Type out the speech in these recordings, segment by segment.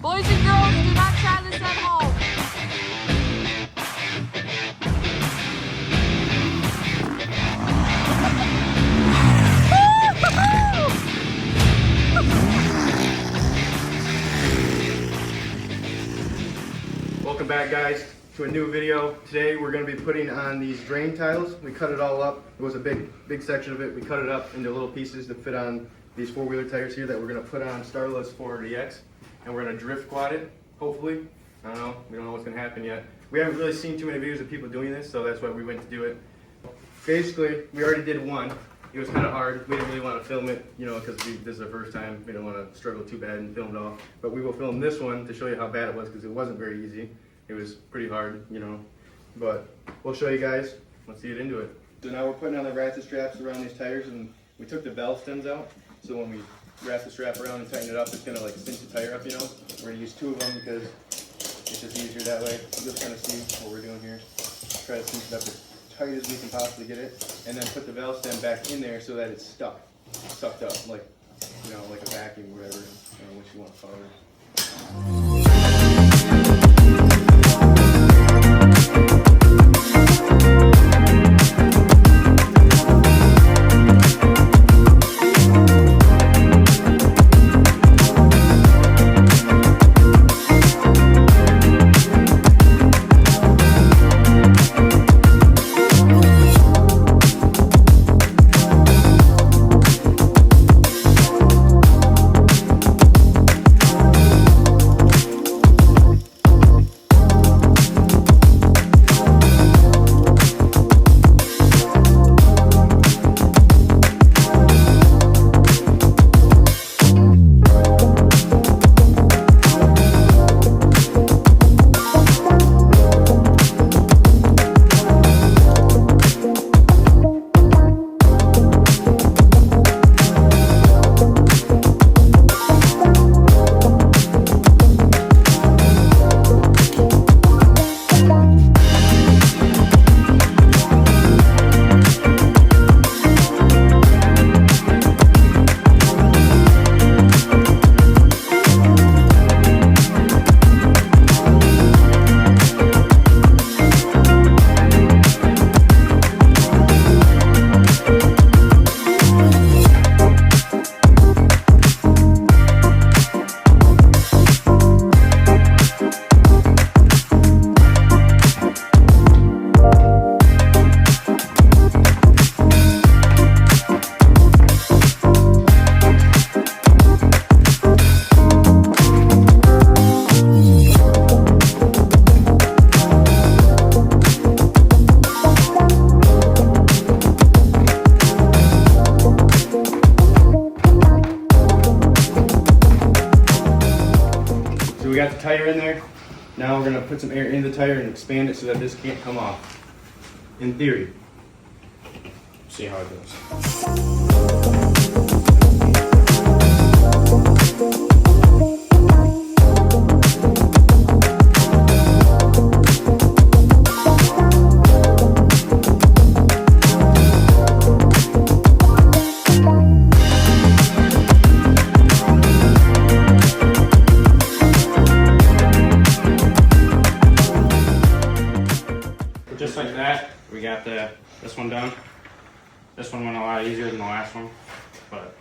Boys and girls, do not try this at home. Welcome back, guys, to a new video. Today we're going to be putting on these drain tiles. We cut it all up. It was a big section of it. We cut it up into little pieces to fit on these four-wheeler tires here that we're going to put on Starla's 400EX, and we're going to drift quad it, hopefully. I don't know. We don't know what's going to happen yet. We haven't really seen too many videos of people doing this, so that's why we went to do it. Basically, we already did one. It was kind of hard. We didn't really want to film it, you know, because this is our first time. We don't want to struggle too bad and film it all. But we will film this one to show you how bad it was, because it wasn't very easy. It was pretty hard, you know. But we'll show you guys. Let's get into it. So now we're putting on the ratchet straps around these tires, and we took the valve stems out. So when we wrap the strap around and tighten it up, it's gonna like cinch the tire up, you know. We're gonna use two of them because it's just easier that way. You'll kind of see what we're doing here. Try to cinch it up as tight as we can possibly get it, and then put the valve stem back in there so that it's sucked up, like, you know, like a vacuum, whatever, you know, what you want to call it. We got the tire in there. Now we're gonna put some air in the tire and expand it so that this can't come off. In theory. See how it goes. Just like that, we got this one done. This one went a lot easier than the last one, but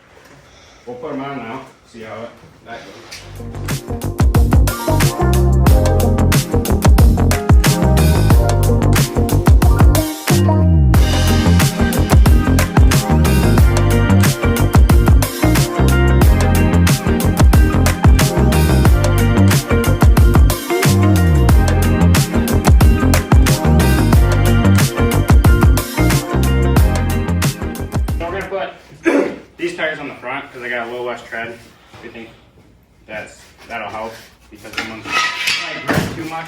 we'll put them on now, see how that goes. These tires on the front, because I got a little less tread. We think that'll help, because the ones might grip too much.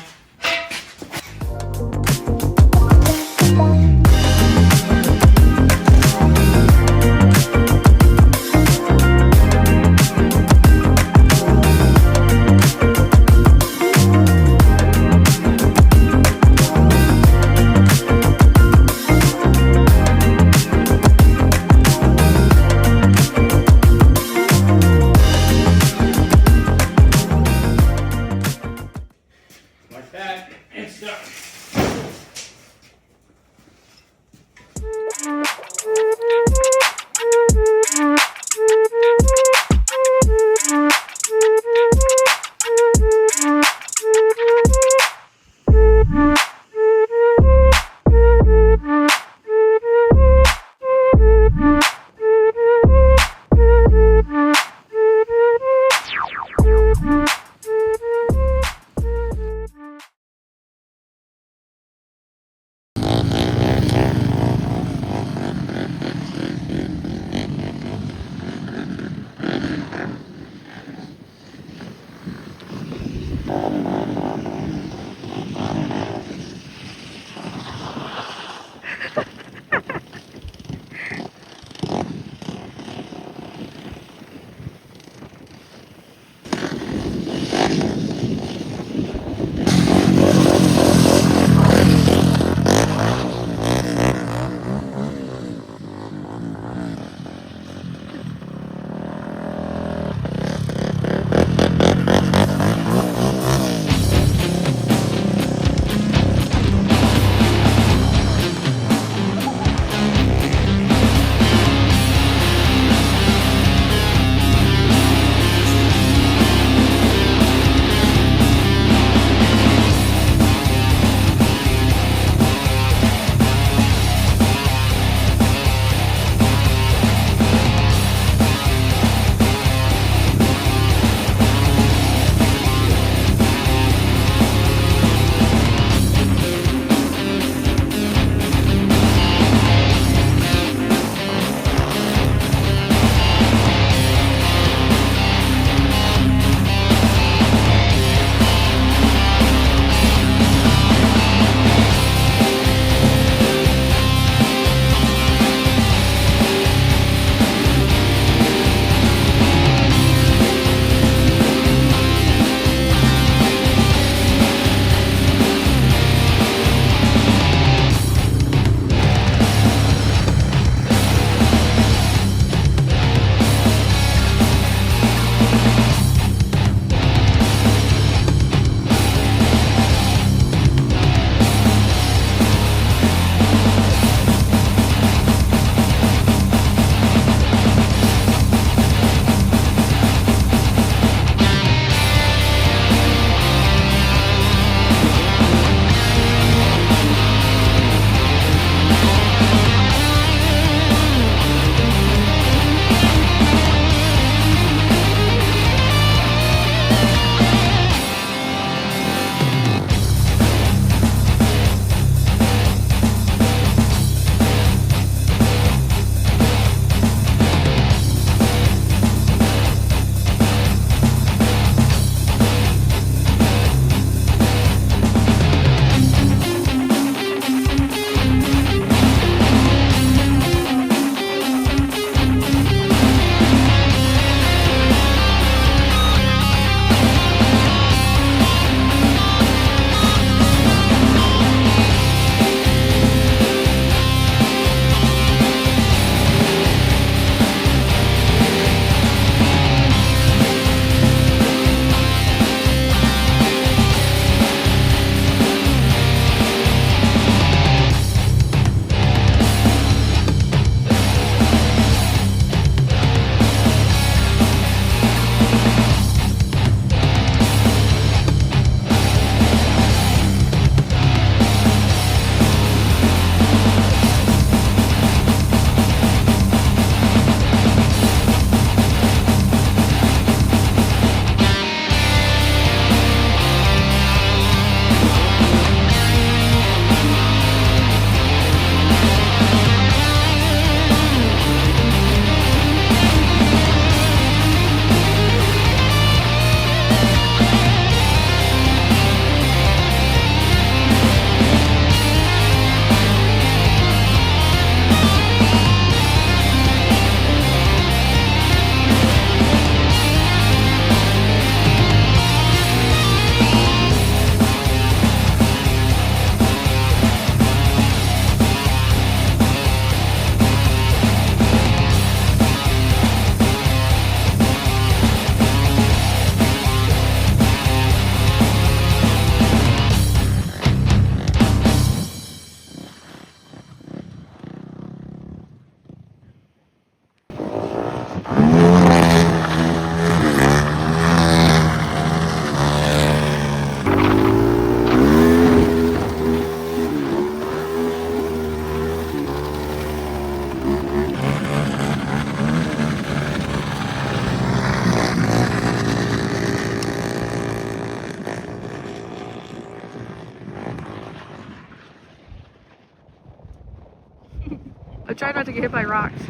I try not to get hit by rocks.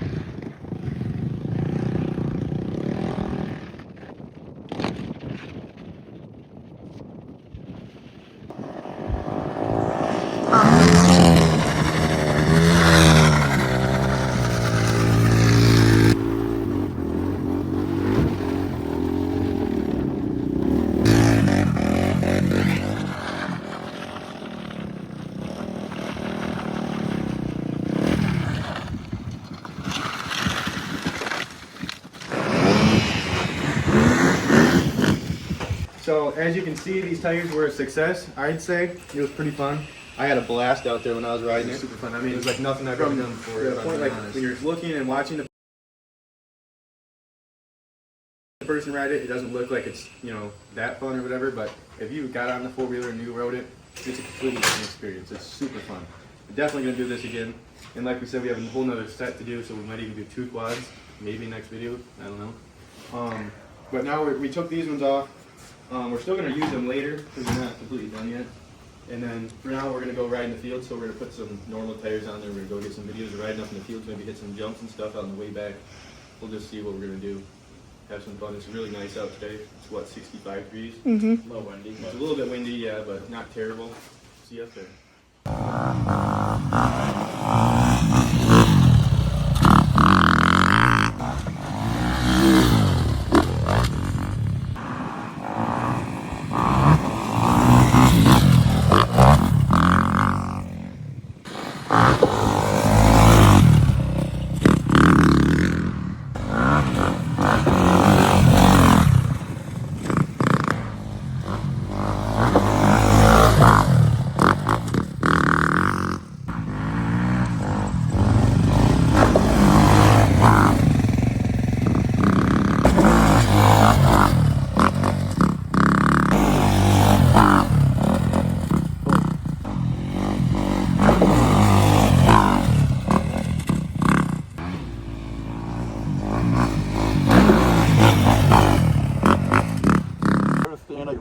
So as you can see, these tires were a success. I'd say it was pretty fun. I had a blast out there when I was riding it. Super fun. I mean, It was like nothing I've ever done before. the The point, like when you're looking and watching the person ride it, it doesn't look like it's that fun or whatever. But if you got on the 4-wheeler and you rode it, it's a completely different experience. It's super fun. We're definitely gonna do this again. And like we said, we have a whole nother set to do, so we might even do 2 quads, maybe next video. I don't know. But now we took these ones off. We're still going to use them later because they're not completely done yet. And then for now, we're going to go ride in the field. So we're going to put some normal tires on there. We're going to go get some videos of riding up in the fields, maybe hit some jumps and stuff on the way back. We'll just see what we're going to do. Have some fun. It's really nice out today. It's what, 65 degrees? Mm-hmm. A little windy. It's a little bit windy, yeah, but not terrible. See you up there.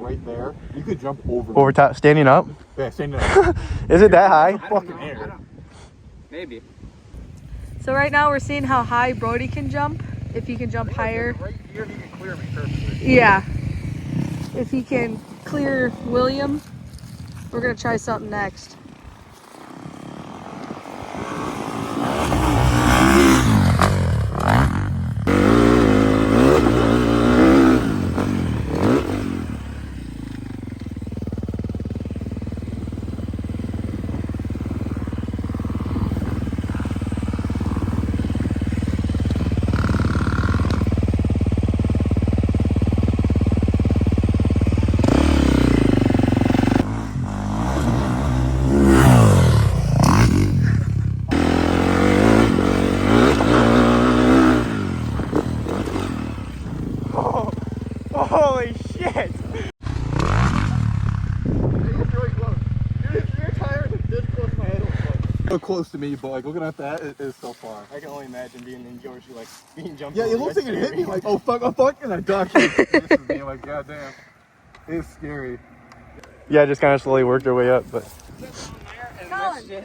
Right there, you could jump over. Over top, standing up? Yeah, standing up. Is it that high? Fucking air. Maybe. So right now we're seeing how high Brody can jump. If he can jump higher. Right here, he can clear me perfectly. Yeah. If he can clear William, we're gonna try something next. Holy shit! So close to me, but like looking at that, it is so far. I can only imagine being in yours, like being jumped. Yeah, it looks like it hit me like, oh fuck, and I ducked. This is being like, goddamn, it's scary. Yeah, just kind of slowly worked our way up, but. Colin, your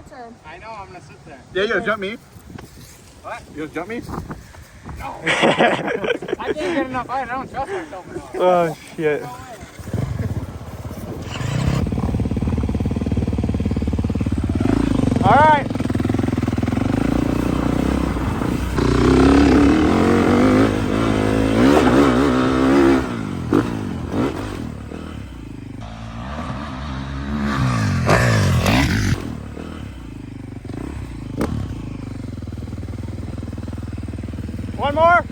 turn. I know, I'm gonna sit there. Yeah, you gonna jump me? What? You gonna jump me? No. I can't get enough height. I don't trust myself enough. Oh shit. All right. One more.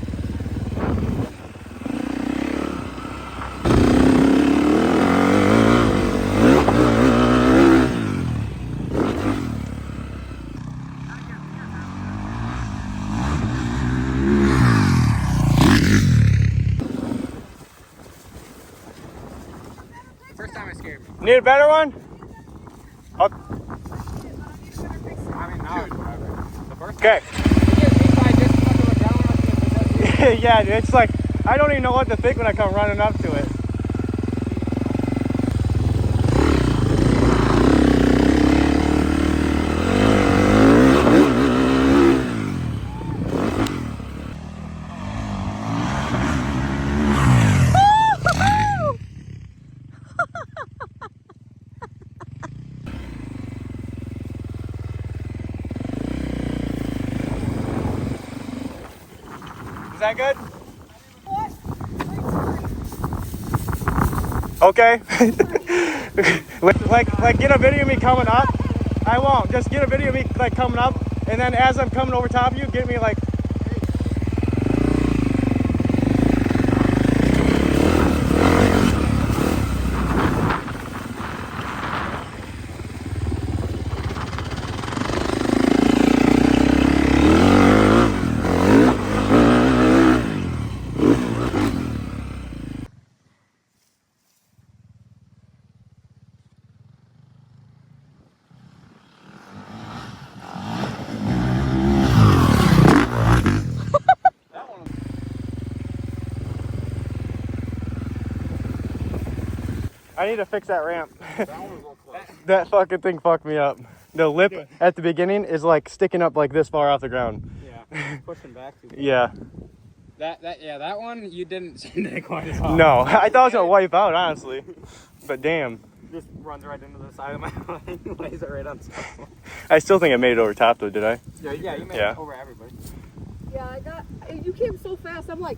First time it scared me. Need a better one? I mean, now it's whatever. The first Okay. time. Yeah, dude, it's like I don't even know what to think when I come running up to it. that good? Okay. like get a video of me coming up. I won't. Just get a video of me like coming up, and then as I'm coming over top of you, get me like. I need to fix that ramp. That fucking thing fucked me up. The lip at the beginning is like sticking up like this far off the ground. Yeah, pushing back too far. Yeah. That one you didn't send it quite as hard. No, I thought it was gonna wipe out, honestly. But damn. Just runs right into the side of my line, lays it right on top. I still think I made it over top though, did I? Yeah, you made Yeah. it over everybody. Yeah, you came so fast. I'm like,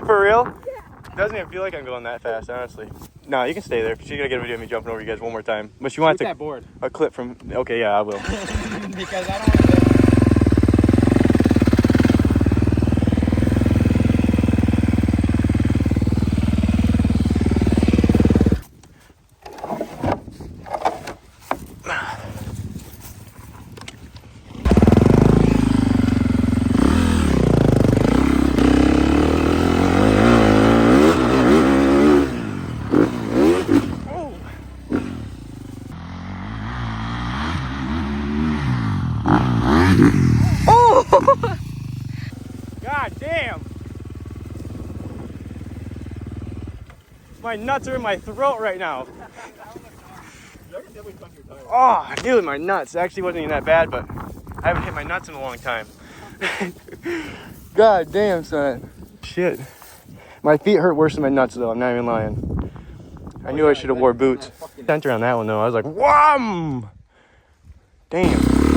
For real? yeah. Doesn't even feel like I'm going that fast, honestly. No, you can stay there. She's gonna get a video of me jumping over you guys one more time. But she wants Shoot that board. a clip from. Okay, yeah, I will. Because I don't want to. Oh! God damn! My nuts are in my throat right now. Oh, dude, my nuts. It actually wasn't even that bad, but I haven't hit my nuts in a long time. God damn, son. Shit. My feet hurt worse than my nuts, though. I'm not even lying. I knew I should have wore boots. Center on that one, though. I was like, wham! Damn.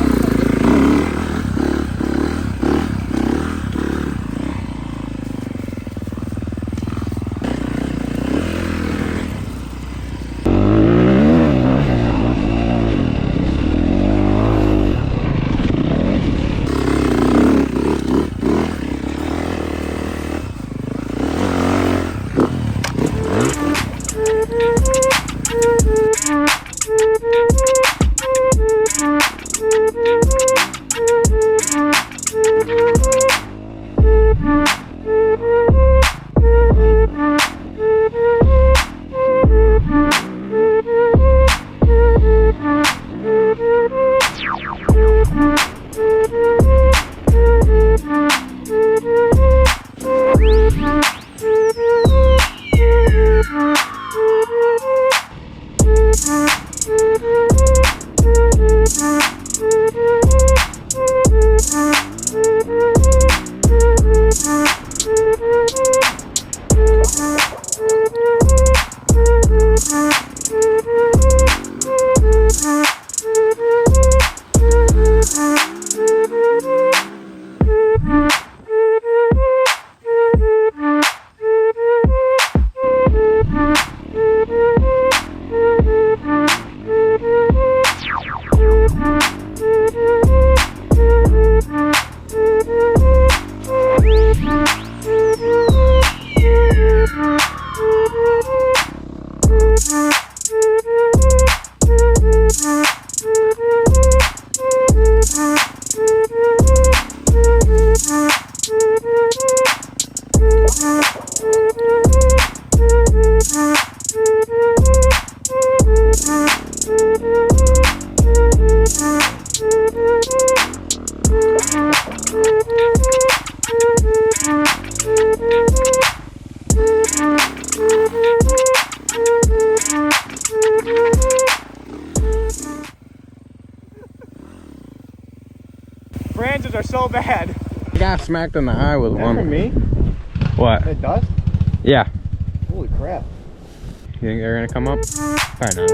Branches are so bad. I got smacked in the eye with Is that from me? What? It does? Yeah. Holy crap. You think they're gonna come up? Probably not.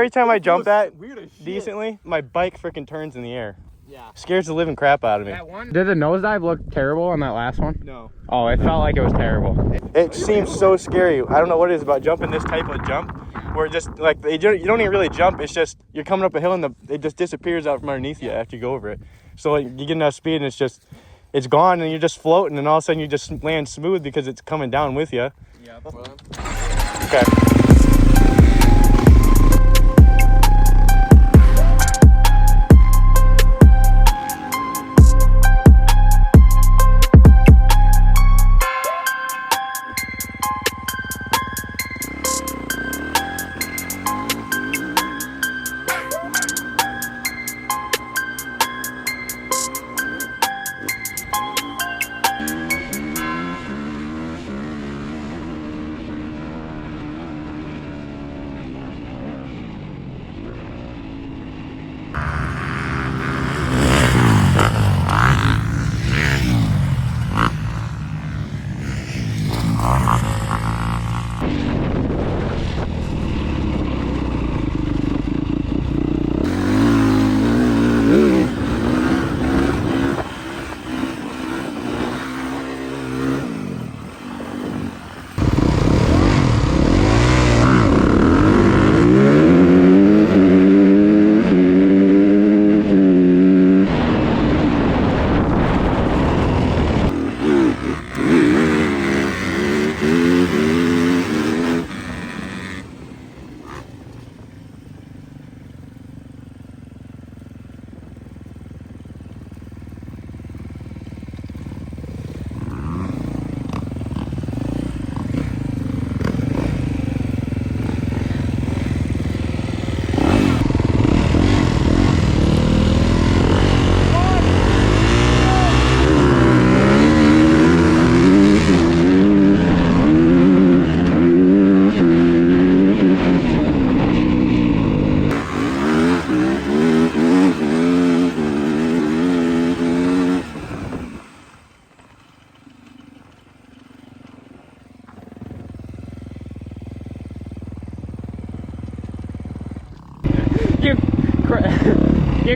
Every time I jump that Weird as shit. decently, my bike freaking turns in the air. Yeah. Scares the living crap out of me. That one. Did the nosedive look terrible on that last one? No. Oh, it felt like it was terrible. It seems so scary. I don't know what it is about jumping this type of jump where just like you don't even really jump. It's just you're coming up a hill and it just disappears out from underneath you after you go over it. So like, you get enough speed and it's gone and you're just floating and all of a sudden you just land smooth because it's coming down with you. Yeah. Okay.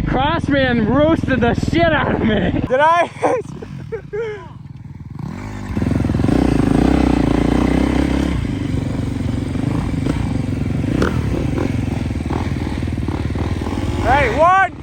Hey, Crossman roasted the shit out of me. Did I? Ready, 1,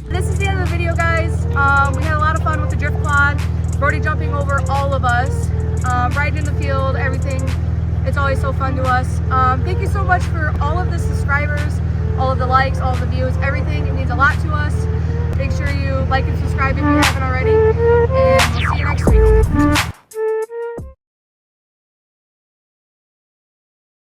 This is the end of the video, guys. We had a lot of fun with the drift quad. Brody jumping over all of us, riding in the field, everything. It's always so fun to us. Thank you so much for all of the subscribers, all of the likes, all of the views, everything. It means a lot to us. Make sure you like and subscribe if you haven't already. And we'll see you next week.